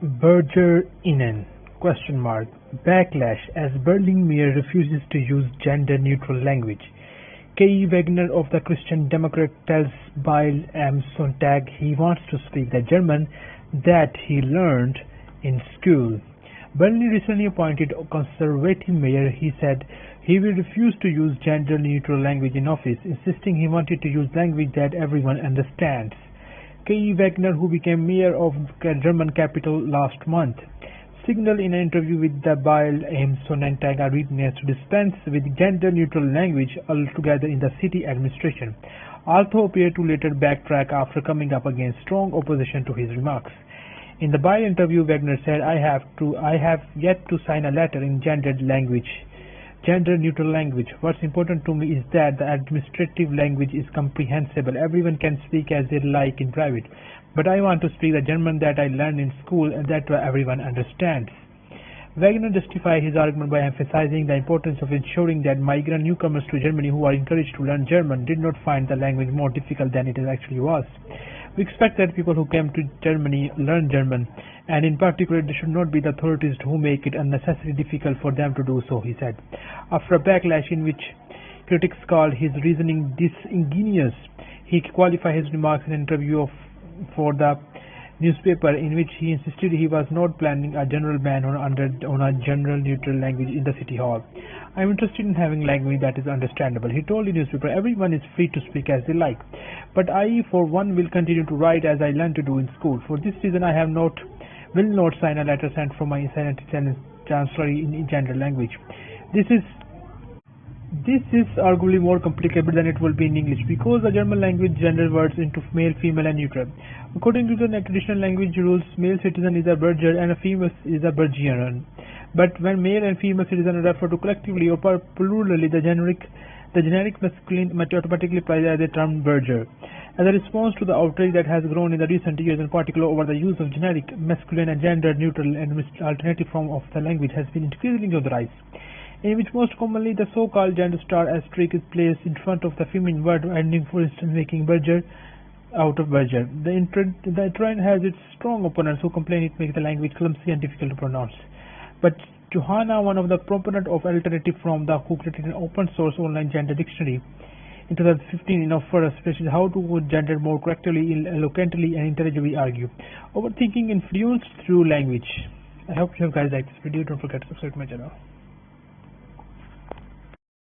Bürger, innen? Backlash as Berlin mayor refuses to use gender-neutral language. K. Wagner of the Christian Democrat tells Bill M. Sonntag he wants to speak the German that he learned in school. Berlin recently appointed a conservative mayor. He said he will refuse to use gender-neutral language in office, insisting he wanted to use language that everyone understands. K. Wagner, who became mayor of German capital last month, signaled in an interview with the Bill M. Sonntag a willingness to dispense with gender-neutral language altogether in the city administration, although appeared to later backtrack after coming up against strong opposition to his remarks. In the Bill interview, Wagner said, I have yet to sign a letter in gender-neutral language. What's important to me is that the administrative language is comprehensible. Everyone can speak as they like in private. But I want to speak the German that I learned in school and that everyone understands. Wagner justified his argument by emphasizing the importance of ensuring that migrant newcomers to Germany who are encouraged to learn German did not find the language more difficult than it actually was. We expect that people who came to Germany learn German, and in particular they should not be the authorities who make it unnecessarily difficult for them to do so, he said. After a backlash in which critics called his reasoning disingenuous, he qualified his remarks in an interview for the newspaper in which he insisted he was not planning a general ban on a general neutral language in the city hall. I am interested in having language that is understandable, he told the newspaper. Everyone is free to speak as they like, but I for one will continue to write as I learned to do in school. For this reason I will not sign a letter sent from my chancellor in gender language. This is arguably more complicated than it will be in English, because the German language genders words into male, female and neutral. According to the traditional language rules, male citizen is a Bürger and a female is a Bürgerin. But when male and female citizen are referred to collectively or plurally, the generic masculine automatically applies as the term Bürger. As a response to the outrage that has grown in the recent years, in particular over the use of generic, masculine and gender-neutral and alternative form of the language has been increasingly on the rise, in which most commonly the so-called gender star asterisk is placed in front of the feminine word ending, for instance, making Bürger out of Bürger. The trend has its strong opponents who complain it makes the language clumsy and difficult to pronounce. But Johanna, one of the proponents of alternative from who created an open-source online gender dictionary in 2015, offers especially how to put gender more correctly, eloquently, and intelligibly argue. Overthinking influenced through language. I hope you guys like this video. Don't forget to subscribe to my channel.